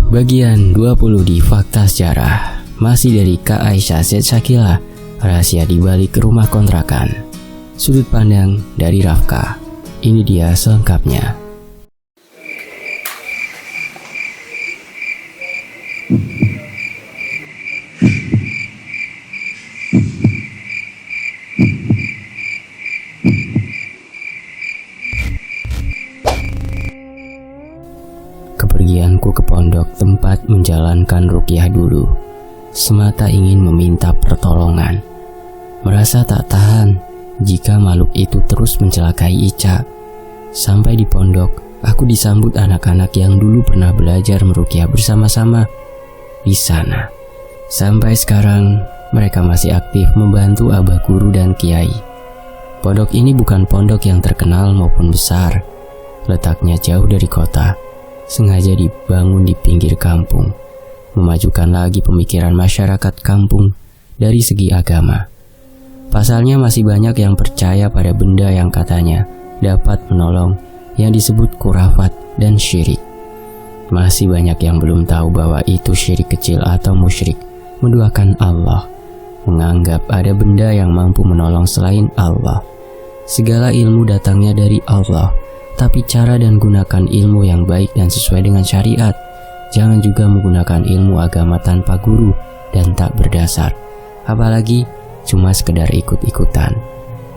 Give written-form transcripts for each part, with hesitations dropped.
Bagian 20 di Fakta Sejarah. Masih dari Kak Aisyah Z Shakila, rahasia di balik rumah kontrakan. Sudut pandang dari Rafka. Ini dia selengkapnya. Kepergianku ke pondok tempat menjalankan ruqyah dulu, semata ingin meminta pertolongan. Merasa tak tahan jika makhluk itu terus mencelakai Ica. Sampai di pondok, aku disambut anak-anak yang dulu pernah belajar meruqyah bersama-sama di sana. Sampai sekarang, mereka masih aktif membantu abah guru dan kiai. Pondok ini bukan pondok yang terkenal maupun besar. Letaknya jauh dari kota, sengaja dibangun di pinggir kampung, memajukan lagi pemikiran masyarakat kampung dari segi agama. Pasalnya masih banyak yang percaya pada benda yang katanya dapat menolong, yang disebut khurafat dan syirik. Masih banyak yang belum tahu bahwa itu syirik kecil atau musyrik, menduakan Allah, menganggap ada benda yang mampu menolong selain Allah. Segala ilmu datangnya dari Allah, tapi cara dan gunakan ilmu yang baik dan sesuai dengan syariat. Jangan juga menggunakan ilmu agama tanpa guru dan tak berdasar, apalagi cuma sekedar ikut-ikutan.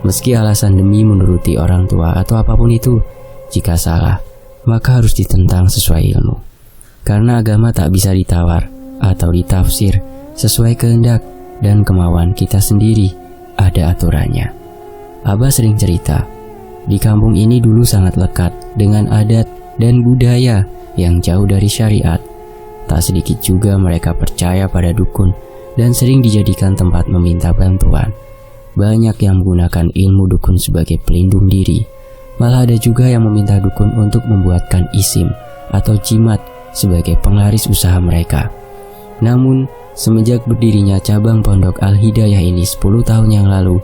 Meski alasan demi menuruti orang tua atau apapun itu, jika salah, maka harus ditentang sesuai ilmu. Karena agama tak bisa ditawar atau ditafsir sesuai kehendak dan kemauan kita sendiri, ada aturannya. Abah sering cerita, di kampung ini dulu sangat lekat dengan adat dan budaya yang jauh dari syariat. Tak sedikit juga mereka percaya pada dukun dan sering dijadikan tempat meminta bantuan. Banyak yang menggunakan ilmu dukun sebagai pelindung diri. Malah ada juga yang meminta dukun untuk membuatkan isim atau jimat sebagai penglaris usaha mereka. Namun, semenjak berdirinya cabang Pondok Al-Hidayah ini 10 tahun yang lalu,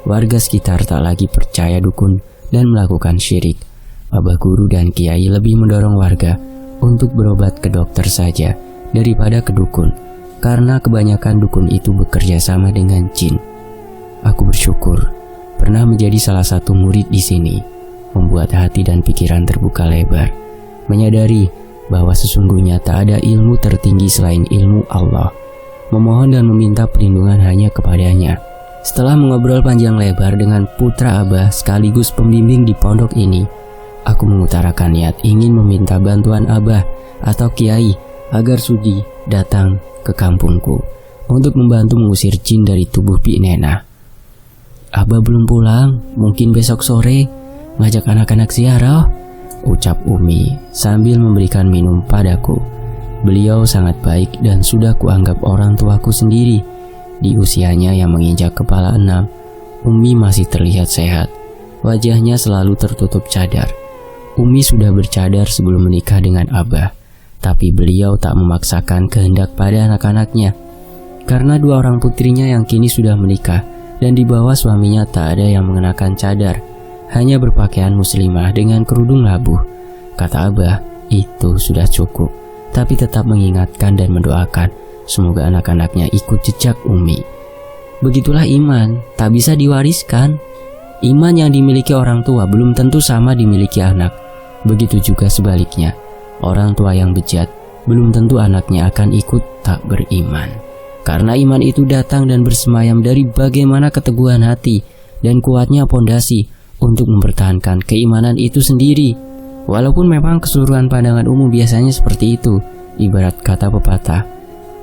warga sekitar tak lagi percaya dukun dan melakukan syirik. Abah guru dan kiai lebih mendorong warga untuk berobat ke dokter saja daripada ke dukun, karena kebanyakan dukun itu bekerja sama dengan jin. Aku bersyukur pernah menjadi salah satu murid di sini, membuat hati dan pikiran terbuka lebar, menyadari bahwa sesungguhnya tak ada ilmu tertinggi selain ilmu Allah, memohon dan meminta perlindungan hanya kepadanya. Setelah mengobrol panjang lebar dengan putra abah sekaligus pembimbing di pondok ini, aku mengutarakan niat ingin meminta bantuan abah atau kiai agar sudi datang ke kampungku untuk membantu mengusir jin dari tubuh Bik Nena. Abah belum pulang, mungkin besok sore ngajak anak-anak ziarah, ucap Umi sambil memberikan minum padaku. Beliau sangat baik dan sudah kuanggap orang tuaku sendiri. Di usianya yang menginjak kepala 6, Umi masih terlihat sehat. Wajahnya selalu tertutup cadar. Umi sudah bercadar sebelum menikah dengan Abah, tapi beliau tak memaksakan kehendak pada anak-anaknya. Karena 2 orang putrinya yang kini sudah menikah dan di bawah suaminya tak ada yang mengenakan cadar, hanya berpakaian muslimah dengan kerudung labuh. Kata Abah, itu sudah cukup, tapi tetap mengingatkan dan mendoakan semoga anak-anaknya ikut jejak Umi. Begitulah iman, tak bisa diwariskan. Iman yang dimiliki orang tua belum tentu sama dimiliki anak. Begitu juga sebaliknya, orang tua yang bejat belum tentu anaknya akan ikut tak beriman. Karena iman itu datang dan bersemayam dari bagaimana keteguhan hati dan kuatnya pondasi untuk mempertahankan keimanan itu sendiri. Walaupun memang keseluruhan pandangan umum biasanya seperti itu, ibarat kata pepatah,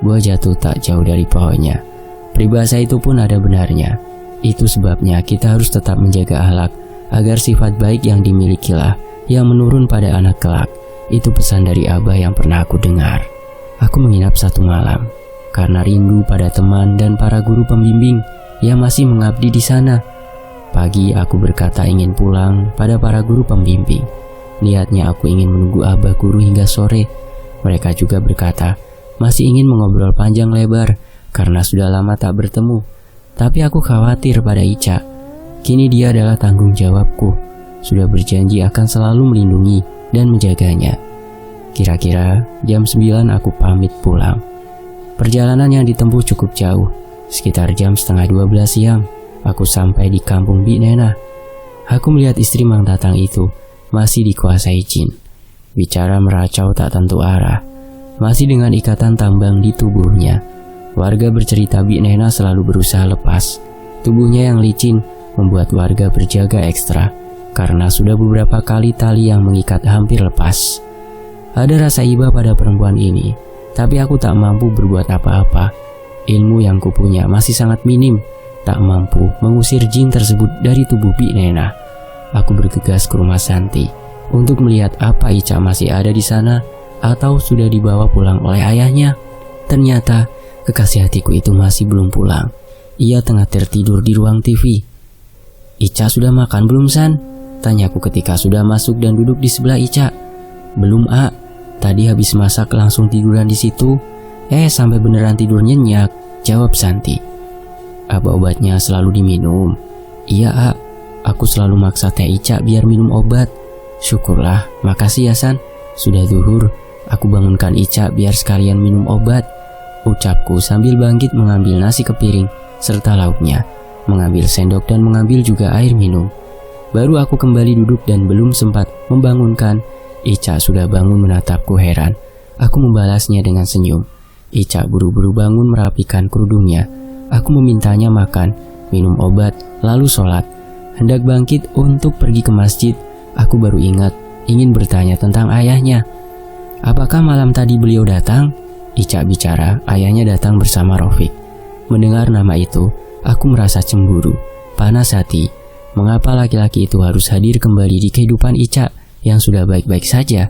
buah jatuh tak jauh dari pohonnya. Peribahasa itu pun ada benarnya. Itu sebabnya kita harus tetap menjaga akhlak agar sifat baik yang dimilikilah yang menurun pada anak kelak. Itu pesan dari Abah yang pernah aku dengar. Aku menginap 1 malam karena rindu pada teman dan para guru pembimbing yang masih mengabdi di sana. Pagi aku berkata ingin pulang pada para guru pembimbing. Niatnya aku ingin menunggu Abah guru hingga sore. Mereka juga berkata masih ingin mengobrol panjang lebar karena sudah lama tak bertemu. Tapi aku khawatir pada Ica. Kini dia adalah tanggung jawabku. Sudah berjanji akan selalu melindungi dan menjaganya. Kira-kira jam 9 aku pamit pulang. Perjalanan yang ditempuh cukup jauh. Sekitar jam setengah 12 siang, aku sampai di kampung Bik Nena. Aku melihat istri Mang Tatang itu masih dikuasai jin. Bicara meracau tak tentu arah. Masih dengan ikatan tambang di tubuhnya. Warga bercerita Bik Nena selalu berusaha lepas. Tubuhnya yang licin membuat warga berjaga ekstra, karena sudah beberapa kali tali yang mengikat hampir lepas. Ada rasa iba pada perempuan ini, tapi aku tak mampu berbuat apa-apa. Ilmu yang kupunya masih sangat minim, tak mampu mengusir jin tersebut dari tubuh Bik Nena. Aku bergegas ke rumah Santi untuk melihat apa Ica masih ada di sana atau sudah dibawa pulang oleh ayahnya. Ternyata kekasih hatiku itu masih belum pulang. Ia tengah tertidur di ruang TV. "Ica sudah makan belum, San?" tanyaku ketika sudah masuk dan duduk di sebelah Ica. "Belum, A. Tadi habis masak langsung tiduran di situ. Sampai beneran tidur nyenyak," jawab Santi. "Apa obatnya selalu diminum?" "Iya, A. Aku selalu maksa Teh Ica biar minum obat." "Syukurlah, makasih ya, San. Sudah zuhur, aku bangunkan Ica biar sekalian minum obat," ucapku sambil bangkit mengambil nasi ke piring serta lauknya, mengambil sendok dan mengambil juga air minum. Baru aku kembali duduk dan belum sempat membangunkan, Ica sudah bangun menatapku heran. Aku membalasnya dengan senyum. Ica buru-buru bangun merapikan kerudungnya. Aku memintanya makan, minum obat, lalu sholat. Hendak bangkit untuk pergi ke masjid, aku baru ingat ingin bertanya tentang ayahnya. "Apakah malam tadi beliau datang?" Ica bicara, ayahnya datang bersama Rafiq. Mendengar nama itu, aku merasa cemburu, panas hati. Mengapa laki-laki itu harus hadir kembali di kehidupan Ica yang sudah baik-baik saja?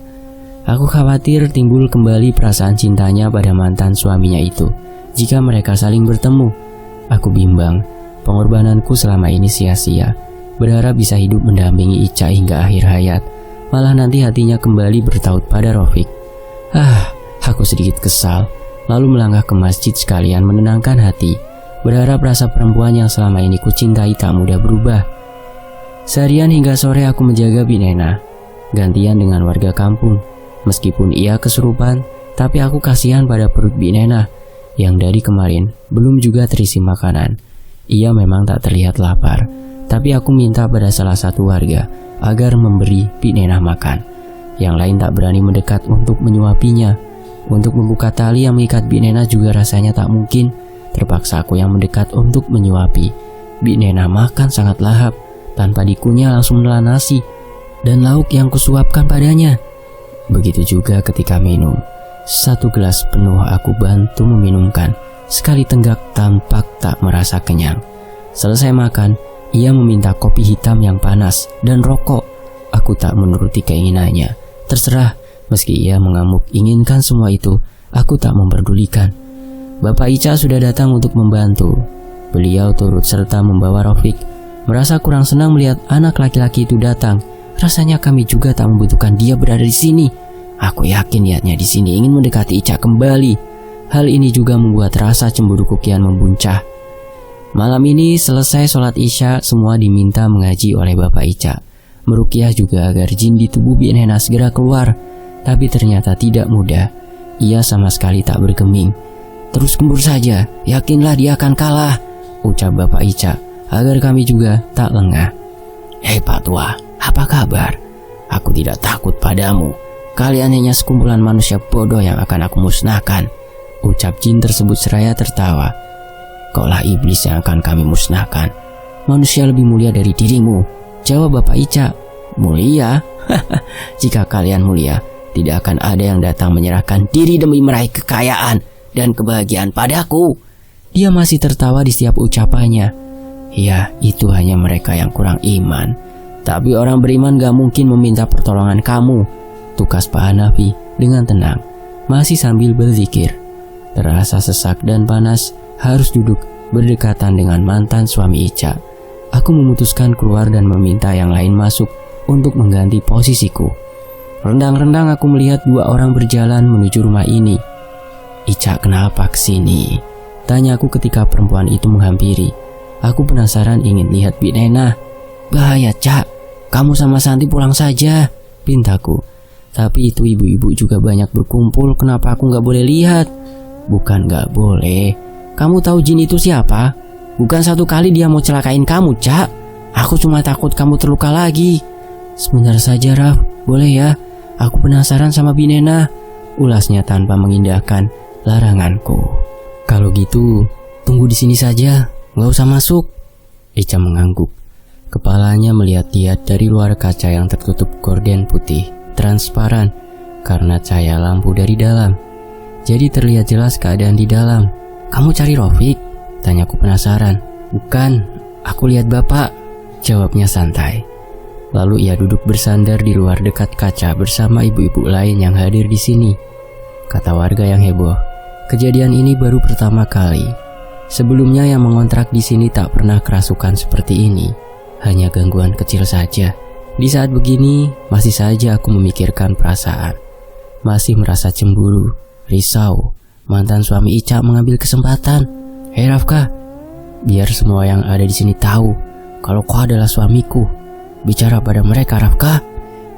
Aku khawatir timbul kembali perasaan cintanya pada mantan suaminya itu jika mereka saling bertemu. Aku bimbang, pengorbananku selama ini sia-sia. Berharap bisa hidup mendampingi Ica hingga akhir hayat, malah nanti hatinya kembali bertaut pada Rafiq. Aku sedikit kesal, lalu melangkah ke masjid sekalian menenangkan hati, berharap rasa perempuan yang selama ini kucintai tak mudah berubah. Seharian hingga sore aku menjaga Bik Nena, gantian dengan warga kampung. Meskipun ia kesurupan, tapi aku kasihan pada perut Bik Nena yang dari kemarin belum juga terisi makanan. Ia memang tak terlihat lapar, tapi aku minta pada salah satu warga agar memberi Bik Nena makan. Yang lain tak berani mendekat untuk menyuapinya. Untuk membuka tali yang mengikat Bik Nena juga rasanya tak mungkin. Terpaksa aku yang mendekat untuk menyuapi. Bik Nena makan sangat lahap, tanpa dikunyah langsung menelan nasi dan lauk yang kusuapkan padanya. Begitu juga ketika minum. 1 gelas penuh aku bantu meminumkan. Sekali tenggak tampak tak merasa kenyang. Selesai makan, ia meminta kopi hitam yang panas dan rokok. Aku tak menuruti keinginannya. Terserah, meski ia mengamuk inginkan semua itu, aku tak memperdulikan. Bapak Ica sudah datang untuk membantu. Beliau turut serta membawa Rafiq. Merasa kurang senang melihat anak laki-laki itu datang. Rasanya kami juga tak membutuhkan dia berada di sini. Aku yakin niatnya di sini ingin mendekati Ica kembali. Hal ini juga membuat rasa cemburuku kian membuncah. Malam ini selesai sholat Isya, semua diminta mengaji oleh Bapak Ica. Meruqyah juga agar jin di tubuh Bik Nena segera keluar. Tapi ternyata tidak mudah. Ia sama sekali tak bergeming. "Terus gembur saja, yakinlah dia akan kalah," ucap Bapak Ica agar kami juga tak lengah. "Hei Pak Tua, apa kabar? Aku tidak takut padamu. Kalian hanya sekumpulan manusia bodoh yang akan aku musnahkan," ucap jin tersebut seraya tertawa. "Kaulah iblis yang akan kami musnahkan. Manusia lebih mulia dari dirimu," jawab Bapak Ica. "Mulia? Jika kalian mulia, tidak akan ada yang datang menyerahkan diri demi meraih kekayaan dan kebahagiaan padaku." Dia masih tertawa di setiap ucapannya. Ya, itu hanya mereka yang kurang iman. Tapi orang beriman gak mungkin meminta pertolongan kamu, tukas Pak Hanafi dengan tenang, masih sambil berzikir. Terasa sesak dan panas, harus duduk berdekatan dengan mantan suami Ica. Aku memutuskan keluar dan meminta yang lain masuk untuk mengganti posisiku. Rendang-rendang aku melihat 2 orang berjalan menuju rumah ini. "Ica kenapa kesini?" tanyaku ketika perempuan itu menghampiri. Aku penasaran ingin lihat Bik Nena. "Bahaya, Cak. Kamu sama Santi pulang saja," pintaku. Tapi itu ibu-ibu juga banyak berkumpul, kenapa aku nggak boleh lihat? Bukan nggak boleh. Kamu tahu jin itu siapa? Bukan satu kali dia mau celakain kamu, Cak. Aku cuma takut kamu terluka lagi. Sebentar saja, Raf. Boleh ya? Aku penasaran sama Binena, ulasnya tanpa mengindahkan laranganku. Kalau gitu, tunggu di sini saja, nggak usah masuk. Ica mengangguk. Kepalanya melihat-lihat dari luar kaca yang tertutup gorden putih, transparan karena cahaya lampu dari dalam. Jadi terlihat jelas keadaan di dalam. Kamu cari Rofik? Tanyaku penasaran. Bukan, aku lihat bapak, jawabnya santai. Lalu ia duduk bersandar di luar dekat kaca bersama ibu-ibu lain yang hadir di sini. Kata warga yang heboh, kejadian ini baru pertama kali. Sebelumnya yang mengontrak di sini tak pernah kerasukan seperti ini. Hanya gangguan kecil saja. Di saat begini, masih saja aku memikirkan perasaan. Masih merasa cemburu, risau. Mantan suami Ica mengambil kesempatan. Hei Rafka, biar semua yang ada di sini tahu kalau kau adalah suamiku. Bicara pada mereka, Rafka.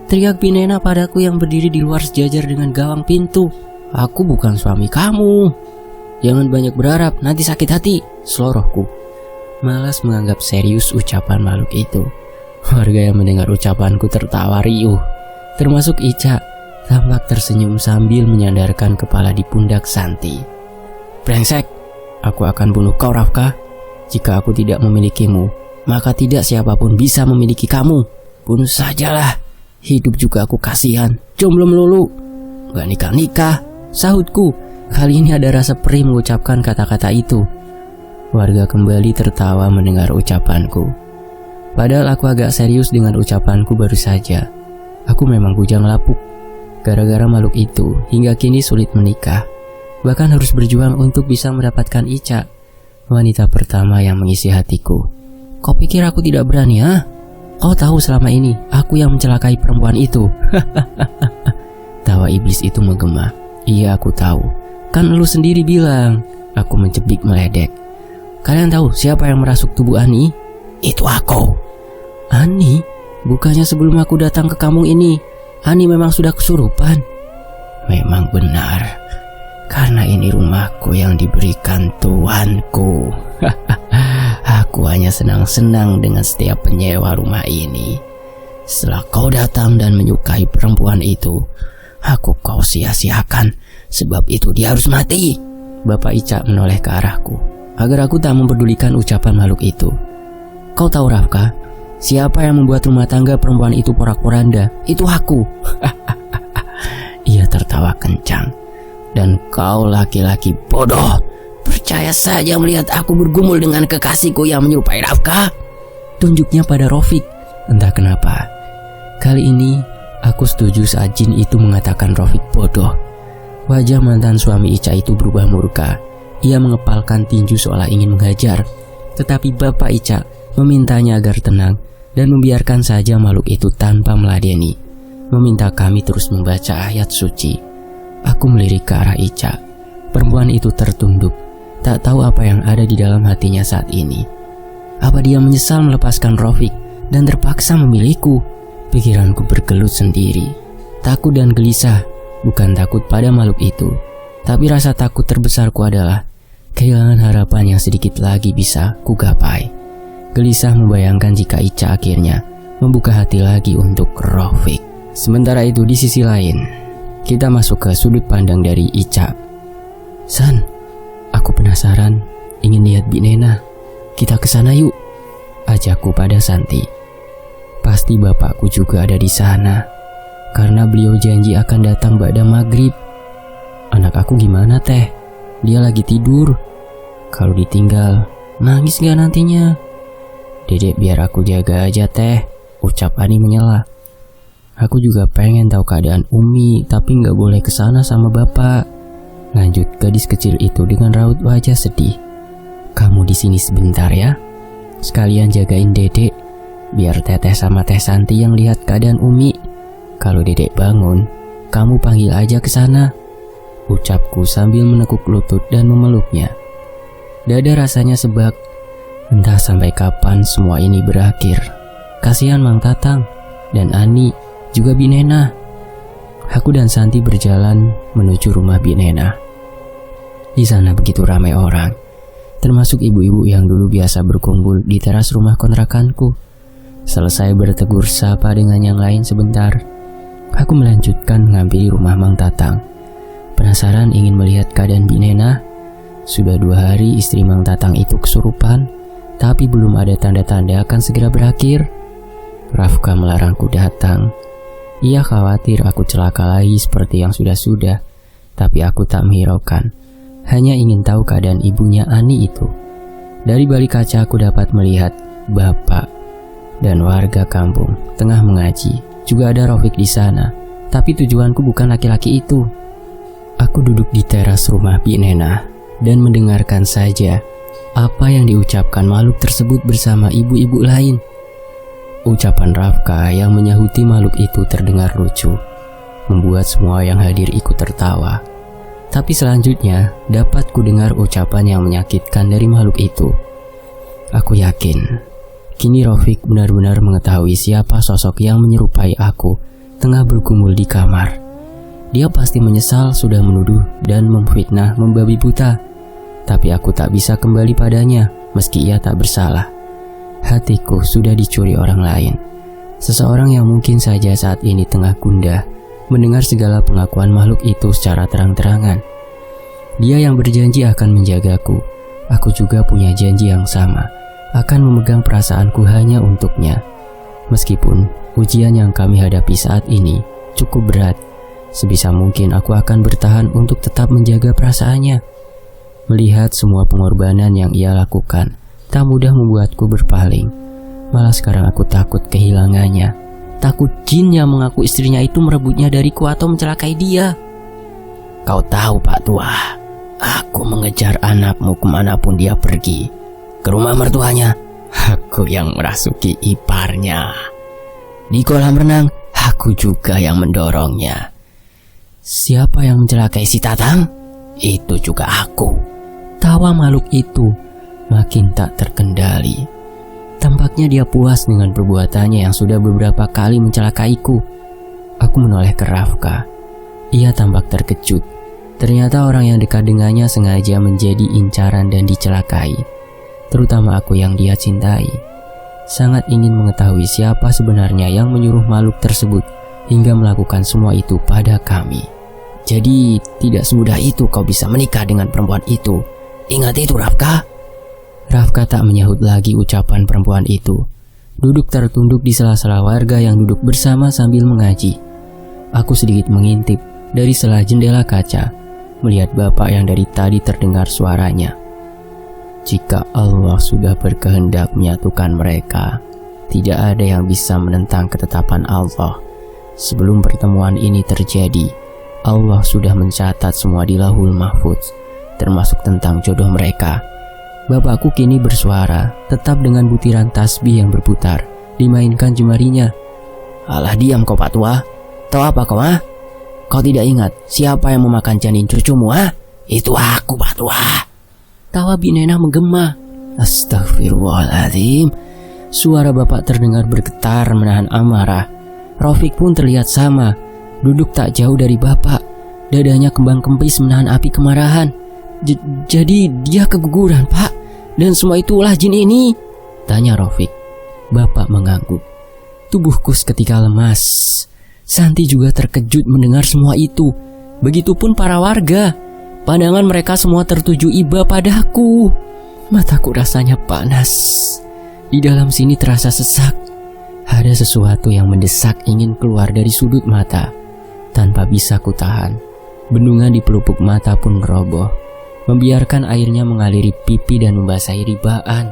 Teriak Binena padaku yang berdiri di luar sejajar dengan gawang pintu. Aku bukan suami kamu. Jangan banyak berharap, nanti sakit hati, selorohku. Malas menganggap serius ucapan makhluk itu. Warga yang mendengar ucapanku tertawa riuh, termasuk Ica, tampak tersenyum sambil menyandarkan kepala di pundak Santi. Brengsek, aku akan bunuh kau Rafka. Jika aku tidak memilikimu, maka tidak siapapun bisa memiliki kamu. Bunuh sajalah. Hidup juga aku kasihan. Jomblo melulu. Gak nikah-nikah, sahutku. Kali ini ada rasa perih mengucapkan kata-kata itu. Warga kembali tertawa mendengar ucapanku. Padahal aku agak serius dengan ucapanku baru saja. Aku memang bujang lapuk. Gara-gara makhluk itu, hingga kini sulit menikah. Bahkan harus berjuang untuk bisa mendapatkan Ica, wanita pertama yang mengisi hatiku. Kau pikir aku tidak berani, ha? Kau tahu selama ini aku yang mencelakai perempuan itu. Tawa iblis itu menggema. Iya, aku tahu. Kan lu sendiri bilang. Aku mencebik meledek. Kalian tahu siapa yang merasuk tubuh Ani? Itu aku. Ani? Bukannya sebelum aku datang ke kampung ini, Ani memang sudah kesurupan? Memang benar. Karena ini rumahku yang diberikan tuanku. Aku hanya senang-senang dengan setiap penyewa rumah ini. Setelah kau datang dan menyukai perempuan itu, aku kau sia-siakan. Sebab itu dia harus mati. Bapak Ica menoleh ke arahku, agar aku tak mempedulikan ucapan makhluk itu. Kau tahu Rafka, siapa yang membuat rumah tangga perempuan itu porak-poranda? Itu aku. Ia tertawa kencang. Dan kau laki-laki bodoh, percaya saja melihat aku bergumul dengan kekasihku yang menyerupai Rafka. Tunjuknya pada Rofik. Entah kenapa, kali ini aku setuju saat jin itu mengatakan Rofik bodoh. Wajah mantan suami Ica itu berubah murka. Ia mengepalkan tinju seolah ingin menghajar. Tetapi Bapak Ica memintanya agar tenang dan membiarkan saja makhluk itu tanpa meladeni. Meminta kami terus membaca ayat suci. Aku melirik ke arah Ica. Perempuan itu tertunduk, tak tahu apa yang ada di dalam hatinya saat ini. Apa dia menyesal melepaskan Rofik dan terpaksa memilihku? Pikiranku bergelut sendiri. Takut dan gelisah, bukan takut pada makhluk itu, tapi rasa takut terbesarku adalah kehilangan harapan yang sedikit lagi bisa kugapai. Gelisah membayangkan jika Ica akhirnya membuka hati lagi untuk Rofik. Sementara itu di sisi lain, kita masuk ke sudut pandang dari Ica. San, aku penasaran, ingin lihat Binena. Kita ke sana yuk, ajakku pada Santi. Pasti bapakku juga ada di sana, karena beliau janji akan datang ba'da maghrib. Anak aku gimana teh? Dia lagi tidur. Kalau ditinggal, nangis gak nantinya? Dedek biar aku jaga aja teh, ucap Ani menyela. Aku juga pengen tahu keadaan Umi, tapi gak boleh kesana sama bapak. Lanjut gadis kecil itu dengan raut wajah sedih. Kamu di sini sebentar ya, sekalian jagain dedek, biar teteh sama teh Santi yang lihat keadaan Umi. Kalau dedek bangun, kamu panggil aja ke sana, ucapku sambil menekuk lutut dan memeluknya. Dada rasanya sebak. Entah sampai kapan semua ini berakhir. Kasihan Mang Tatang dan Ani, juga Binena. Aku dan Santi berjalan menuju rumah Bi Nena. Di sana begitu ramai orang, termasuk ibu-ibu yang dulu biasa berkumpul di teras rumah kontrakanku. Selesai bertegur sapa dengan yang lain sebentar, aku melanjutkan menghampiri rumah Mang Tatang. Penasaran ingin melihat keadaan Bi Nena. Sudah 2 hari istri Mang Tatang itu kesurupan, tapi belum ada tanda-tanda akan segera berakhir. Rafka melarangku datang. Ia khawatir aku celaka lagi seperti yang sudah-sudah, tapi aku tak menghiraukan. Hanya ingin tahu keadaan ibunya Ani itu. Dari balik kaca aku dapat melihat bapak dan warga kampung tengah mengaji. Juga ada Rafiq di sana, tapi tujuanku bukan laki-laki itu. Aku duduk di teras rumah Bi Nena dan mendengarkan saja apa yang diucapkan makhluk tersebut bersama ibu-ibu lain. Ucapan Rafka yang menyahuti makhluk itu terdengar lucu, membuat semua yang hadir ikut tertawa. Tapi selanjutnya dapat ku dengar ucapan yang menyakitkan dari makhluk itu. Aku yakin kini Rafiq benar-benar mengetahui siapa sosok yang menyerupai aku tengah bergumul di kamar. Dia pasti menyesal sudah menuduh dan memfitnah membabi buta. Tapi aku tak bisa kembali padanya meski ia tak bersalah. Hatiku sudah dicuri orang lain. Seseorang yang mungkin saja saat ini tengah gundah mendengar segala pengakuan makhluk itu secara terang-terangan. Dia yang berjanji akan menjagaku. Aku juga punya janji yang sama, akan memegang perasaanku hanya untuknya. Meskipun ujian yang kami hadapi saat ini cukup berat, sebisa mungkin aku akan bertahan untuk tetap menjaga perasaannya. Melihat semua pengorbanan yang ia lakukan tak mudah membuatku berpaling. Malah sekarang aku takut kehilangannya. Takut jin yang mengaku istrinya itu merebutnya dariku atau mencelakai dia. Kau tahu Pak Tua, aku mengejar anakmu kemanapun dia pergi. Ke rumah mertuanya, aku yang merasuki iparnya. Di kolam renang, aku juga yang mendorongnya. Siapa yang mencelakai si Tatang? Itu juga aku. Tawa makhluk itu makin tak terkendali. Tampaknya dia puas dengan perbuatannya yang sudah beberapa kali mencelakaiku. Aku menoleh ke Rafka. Ia tampak terkejut. Ternyata orang yang dekat dengannya sengaja menjadi incaran dan dicelakai. Terutama aku yang dia cintai. Sangat ingin mengetahui siapa sebenarnya yang menyuruh makhluk tersebut hingga melakukan semua itu pada kami. Jadi tidak semudah itu kau bisa menikah dengan perempuan itu. Ingat itu Rafka. Rafka tak menyahut lagi ucapan perempuan itu. Duduk tertunduk di sela-sela warga yang duduk bersama sambil mengaji. Aku sedikit mengintip dari sela jendela kaca, melihat bapak yang dari tadi terdengar suaranya. Jika Allah sudah berkehendak menyatukan mereka, tidak ada yang bisa menentang ketetapan Allah. Sebelum pertemuan ini terjadi, Allah sudah mencatat semua di Lauhul Mahfuz, termasuk tentang jodoh mereka. Bapakku kini bersuara, tetap dengan butiran tasbih yang berputar, dimainkan jemarinya. Alah diam kau Pak Tua. Tahu apa kau ah? Kau tidak ingat siapa yang memakan janin cucumu ah? Itu aku Pak Tua. Tawa Bi Nena menggema. Astagfirullahaladzim. Suara bapak terdengar bergetar menahan amarah. Rafiq pun terlihat sama, duduk tak jauh dari bapak. Dadanya kembang kempis menahan api kemarahan. Jadi dia keguguran Pak, dan semua itu ulah jin ini? Tanya Rafiq. Bapak mengangguk. Tubuhku seketika lemas. Santi juga terkejut mendengar semua itu. Begitupun para warga. Pandangan mereka semua tertuju iba padaku. Mataku rasanya panas. Di dalam sini terasa sesak. Ada sesuatu yang mendesak ingin keluar dari sudut mata. Tanpa bisa kutahan, bendungan di pelupuk mata pun roboh, membiarkan airnya mengaliri pipi dan membasahi ribaan.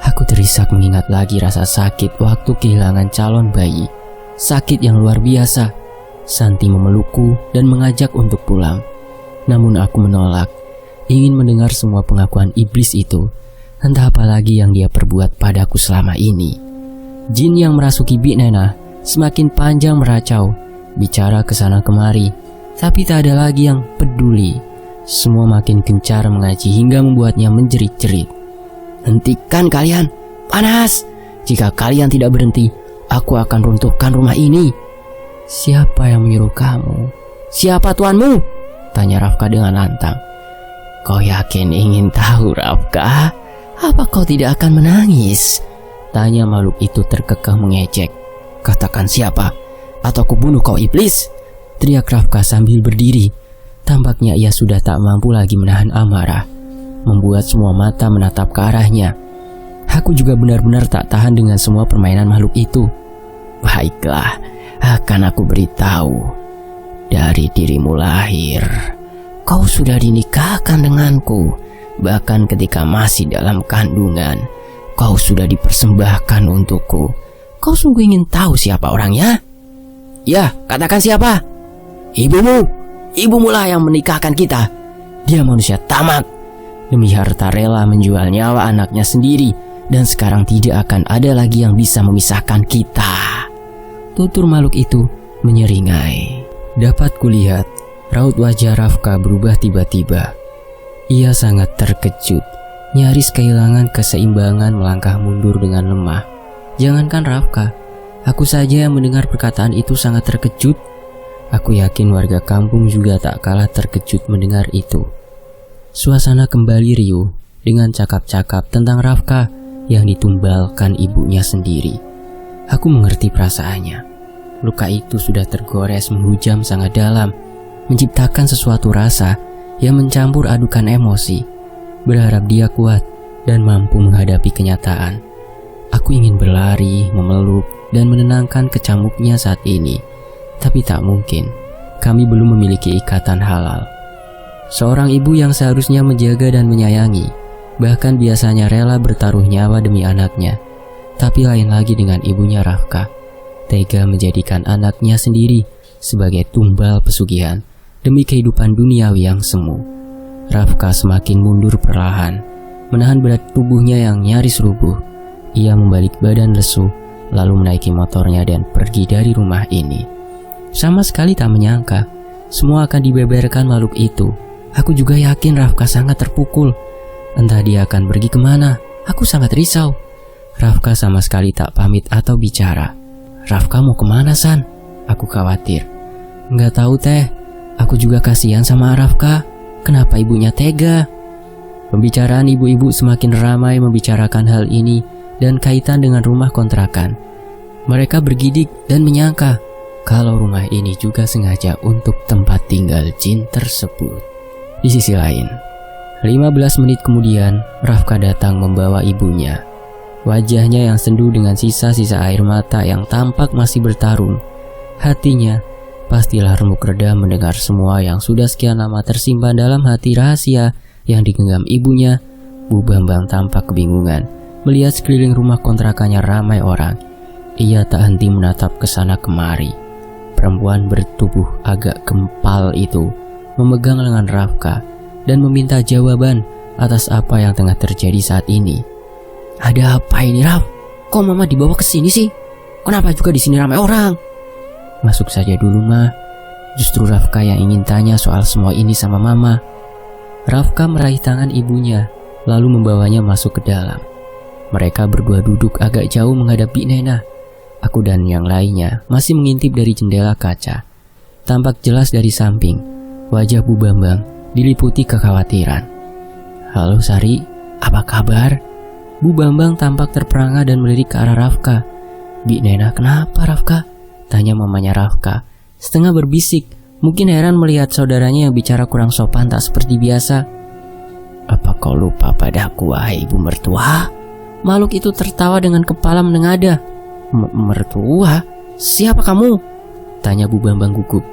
Aku terisak mengingat lagi rasa sakit waktu kehilangan calon bayi. Sakit yang luar biasa. Santi memelukku dan mengajak untuk pulang. Namun aku menolak. Ingin mendengar semua pengakuan iblis itu. Entah apa lagi yang dia perbuat padaku selama ini. Jin yang merasuki Bi Nena semakin panjang meracau, bicara kesana kemari, tapi tak ada lagi yang peduli. Semua makin gencar mengaji hingga membuatnya menjerit-jerit. Hentikan kalian, panas. Jika kalian tidak berhenti, aku akan runtuhkan rumah ini. Siapa yang menyuruh kamu? Siapa tuanmu? Tanya Rafka dengan lantang. Kau yakin ingin tahu, Rafka? Apa kau tidak akan menangis? Tanya makhluk itu terkekeh mengejek. Katakan siapa, atau aku bunuh kau iblis! Teriak Rafka sambil berdiri. Tampaknya ia sudah tak mampu lagi menahan amarah, membuat semua mata menatap ke arahnya. Aku juga benar-benar tak tahan dengan semua permainan makhluk itu. Baiklah, akan aku beritahu. Dari dirimu lahir, kau sudah dinikahkan denganku. Bahkan ketika masih dalam kandungan, kau sudah dipersembahkan untukku. Kau sungguh ingin tahu siapa orangnya? Ya, katakan siapa? Ibumu. Ibumu lah yang menikahkan kita. Dia manusia tamak. Demi harta rela menjual nyawa anaknya sendiri. Dan sekarang tidak akan ada lagi yang bisa memisahkan kita. Tutur makhluk itu menyeringai. Dapat kulihat raut wajah Rafka berubah tiba-tiba. Ia sangat terkejut, nyaris kehilangan keseimbangan melangkah mundur dengan lemah. Jangankan Rafka, aku saja yang mendengar perkataan itu sangat terkejut. Aku yakin warga kampung juga tak kalah terkejut mendengar itu. Suasana kembali riuh dengan cakap-cakap tentang Rafka yang ditumbalkan ibunya sendiri. Aku mengerti perasaannya. Luka itu sudah tergores menghujam sangat dalam, menciptakan sesuatu rasa yang mencampur adukan emosi. Berharap dia kuat dan mampu menghadapi kenyataan. Aku ingin berlari, memeluk, dan menenangkan kecamuknya saat ini. Tapi tak mungkin, kami belum memiliki ikatan halal. Seorang ibu yang seharusnya menjaga dan menyayangi, bahkan biasanya rela bertaruh nyawa demi anaknya. Tapi lain lagi dengan ibunya Rafka. Tega menjadikan anaknya sendiri sebagai tumbal pesugihan demi kehidupan duniawi yang semu. Rafka semakin mundur perlahan, menahan berat tubuhnya yang nyaris rubuh. Ia membalik badan lesu, lalu menaiki motornya dan pergi dari rumah ini. Sama sekali tak menyangka, semua akan dibeberkan makhluk itu. Aku juga yakin Rafka sangat terpukul. Entah dia akan pergi kemana, aku sangat risau. Rafka sama sekali tak pamit atau bicara. Rafka mau kemana, San? Aku khawatir. Nggak tahu, Teh. Aku juga kasihan sama Rafka. Kenapa ibunya tega? Pembicaraan ibu-ibu semakin ramai membicarakan hal ini dan kaitan dengan rumah kontrakan. Mereka bergidik dan menyangka kalau rumah ini juga sengaja untuk tempat tinggal jin tersebut. Di sisi lain, 15 menit kemudian, Rafka datang membawa ibunya. Wajahnya yang sendu dengan sisa-sisa air mata yang tampak masih bertarung. Hatinya pastilah remuk reda mendengar semua yang sudah sekian lama tersimpan dalam hati rahasia yang digenggam ibunya. Bu Bambang tampak kebingungan melihat sekeliling rumah kontrakannya ramai orang. Ia tak henti menatap ke sana kemari. Perempuan bertubuh agak gempal itu memegang lengan Rafka dan meminta jawaban atas apa yang tengah terjadi saat ini. Ada apa ini, Raf? Kok mama dibawa ke sini sih? Kenapa juga di sini ramai orang? Masuk saja dulu, Ma. Justru Rafka yang ingin tanya soal semua ini sama mama. Rafka meraih tangan ibunya, lalu membawanya masuk ke dalam. Mereka berdua duduk agak jauh menghadap Bik Nena. Aku dan yang lainnya masih mengintip dari jendela kaca. Tampak jelas dari samping, wajah Bu Bambang diliputi kekhawatiran. Halo Sari, apa kabar? Bu Bambang tampak terperangah dan melirik ke arah Rafka. Bik Nena, kenapa Rafka? Tanya mamanya Rafka, setengah berbisik, mungkin heran melihat saudaranya yang bicara kurang sopan tak seperti biasa. Apa kau lupa padaku, wahai ibu mertua? Makhluk itu tertawa dengan kepala menengadah. Mertua? Siapa kamu? Tanya Bu Bambang gugup.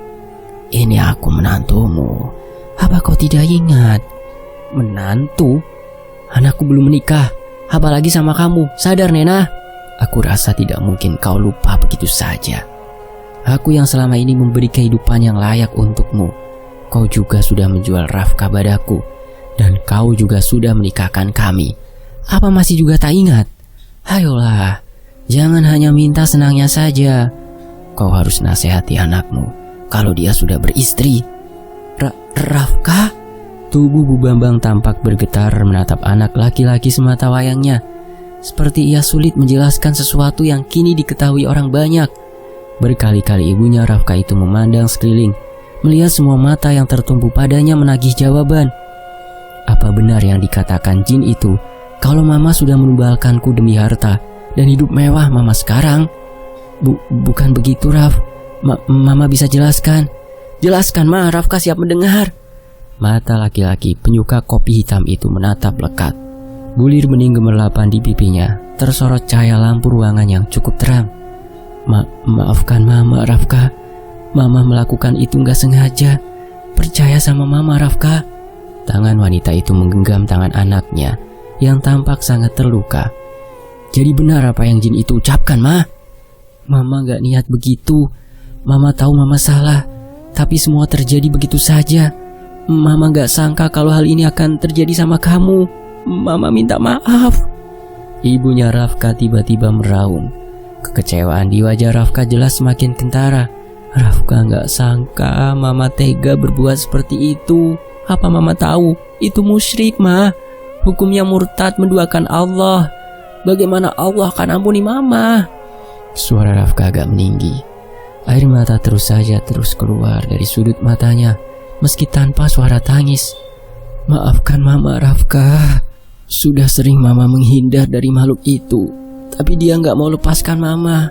Ini aku menantumu. Apa kau tidak ingat? Menantu? Anakku belum menikah. Apalagi sama kamu, sadar Nena. Aku rasa tidak mungkin kau lupa begitu saja. Aku yang selama ini memberi kehidupan yang layak untukmu. Kau juga sudah menjual Rafka padaku. Dan kau juga sudah menikahkan kami. Apa masih juga tak ingat? Ayolah, jangan hanya minta senangnya saja. Kau harus nasihati anakmu kalau dia sudah beristri. Rafka? Tubuh Bu Bambang tampak bergetar menatap anak laki-laki semata wayangnya. Seperti ia sulit menjelaskan sesuatu yang kini diketahui orang banyak. Berkali-kali ibunya Rafka itu memandang sekeliling, melihat semua mata yang tertumpu padanya menagih jawaban. Apa benar yang dikatakan jin itu, kalau mama sudah menubalkanku demi harta dan hidup mewah mama sekarang? Bukan begitu, Raf. Mama bisa jelaskan. Jelaskan, Ma. Rafka siap mendengar. Mata laki-laki penyuka kopi hitam itu menatap lekat. Bulir bening gemerlapan di pipinya, tersorot cahaya lampu ruangan yang cukup terang. Maafkan Mama, Rafka. Mama melakukan itu nggak sengaja. Percaya sama Mama, Rafka. Tangan wanita itu menggenggam tangan anaknya yang tampak sangat terluka. Jadi benar apa yang jin itu ucapkan, Ma? Mama nggak niat begitu. Mama tahu Mama salah, tapi semua terjadi begitu saja. Mama nggak sangka kalau hal ini akan terjadi sama kamu. Mama minta maaf. Ibunya Rafka tiba-tiba meraung. Kekecewaan di wajah Rafka jelas semakin kentara. Rafka nggak sangka Mama tega berbuat seperti itu. Apa Mama tahu? Itu musyrik, Ma. Hukumnya murtad menduakan Allah. Bagaimana Allah akan ampuni Mama? Suara Rafka agak meninggi. Air mata terus keluar dari sudut matanya, meski tanpa suara tangis. Maafkan Mama, Rafka. Sudah sering Mama menghindar dari makhluk itu, tapi dia nggak mau lepaskan Mama.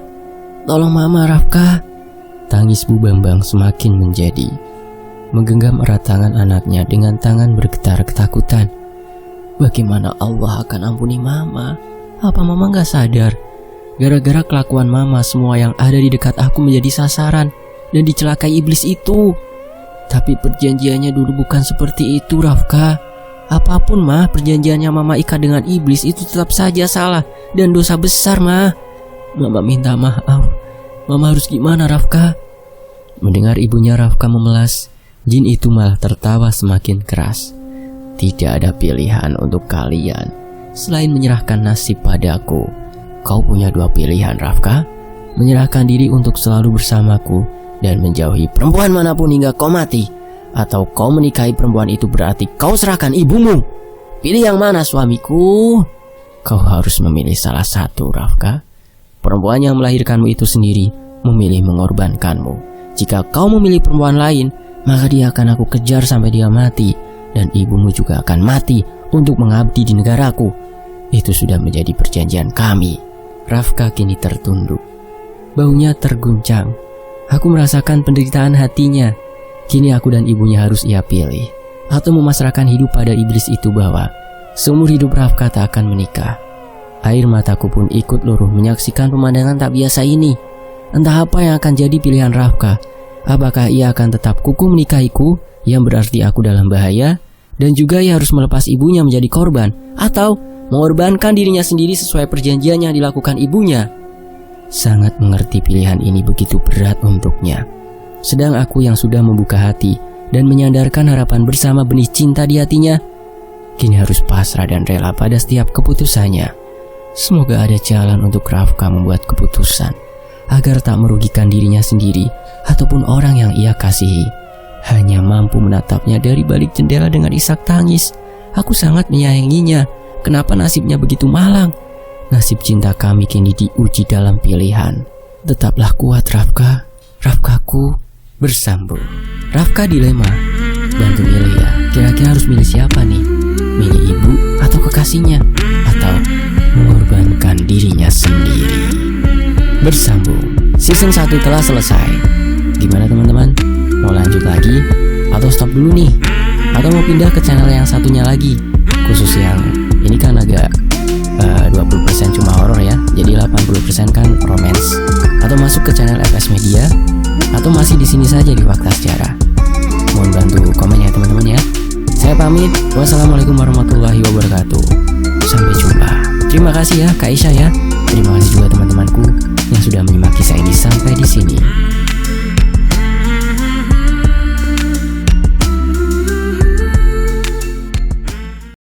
Tolong Mama, Rafka. Tangis Bu Bambang semakin menjadi. Menggenggam erat tangan anaknya dengan tangan bergetar ketakutan. Bagaimana Allah akan ampuni Mama? Apa Mama nggak sadar? Gara-gara kelakuan Mama, semua yang ada di dekat aku menjadi sasaran dan dicelakai iblis itu. Tapi perjanjiannya dulu bukan seperti itu, Rafka. Apapun, Ma, perjanjiannya Mama ikat dengan iblis itu tetap saja salah dan dosa besar, Ma. Mama minta maaf. Mama harus gimana, Rafka? Mendengar ibunya Rafka memelas, jin itu malah tertawa semakin keras. Tidak ada pilihan untuk kalian selain menyerahkan nasib padaku. Kau punya dua pilihan, Rafka. Menyerahkan diri untuk selalu bersamaku dan menjauhi perempuan manapun hingga kau mati, atau kau menikahi perempuan itu berarti kau serahkan ibumu. Pilih yang mana, suamiku? Kau harus memilih salah satu, Rafka. Perempuan yang melahirkanmu itu sendiri memilih mengorbankanmu. Jika kau memilih perempuan lain, maka dia akan aku kejar sampai dia mati, dan ibumu juga akan mati untuk mengabdi di negaraku. Itu sudah menjadi perjanjian kami. Rafka kini tertunduk. Baunya terguncang. Aku merasakan penderitaan hatinya. Kini aku dan ibunya harus ia pilih, atau memasrahkan hidup pada iblis itu bahwa seumur hidup Rafka tak akan menikah. Air mataku pun ikut luruh menyaksikan pemandangan tak biasa ini. Entah apa yang akan jadi pilihan Rafka. Apakah ia akan tetap kukuh menikahiku, yang berarti aku dalam bahaya, dan juga ia harus melepas ibunya menjadi korban, atau mengorbankan dirinya sendiri sesuai perjanjian yang dilakukan ibunya. Sangat mengerti pilihan ini begitu berat untuknya. Sedang aku yang sudah membuka hati dan menyandarkan harapan bersama benih cinta di hatinya, kini harus pasrah dan rela pada setiap keputusannya. Semoga ada jalan untuk Rafka membuat keputusan agar tak merugikan dirinya sendiri ataupun orang yang ia kasihi. Hanya mampu menatapnya dari balik jendela dengan isak tangis. Aku sangat menyayanginya. Kenapa nasibnya begitu malang? Nasib cinta kami kini diuji dalam pilihan. Tetaplah kuat, Rafka. Rafkaku bersambung. Rafka dilema. Bantu milih ya. Kira-kira harus milih siapa nih? Milih ibu atau kekasihnya? Atau mengorbankan dirinya sendiri? Bersambung. Season 1 telah selesai. Gimana teman-teman? Mau lanjut lagi? Atau stop dulu nih? Atau mau pindah ke channel yang satunya lagi? Khusus yang ini kan agak 20% cuma horor ya, jadi 80% kan romance. Atau masuk ke channel FS Media, atau masih di sini saja di Fakta Sejarah. Mohon bantu komen ya teman-teman ya. Saya pamit. Wassalamualaikum warahmatullahi wabarakatuh. Sampai jumpa. Terima kasih ya Kak Isya ya. Terima kasih juga teman-temanku yang sudah menyimak kisah ini sampai di sini.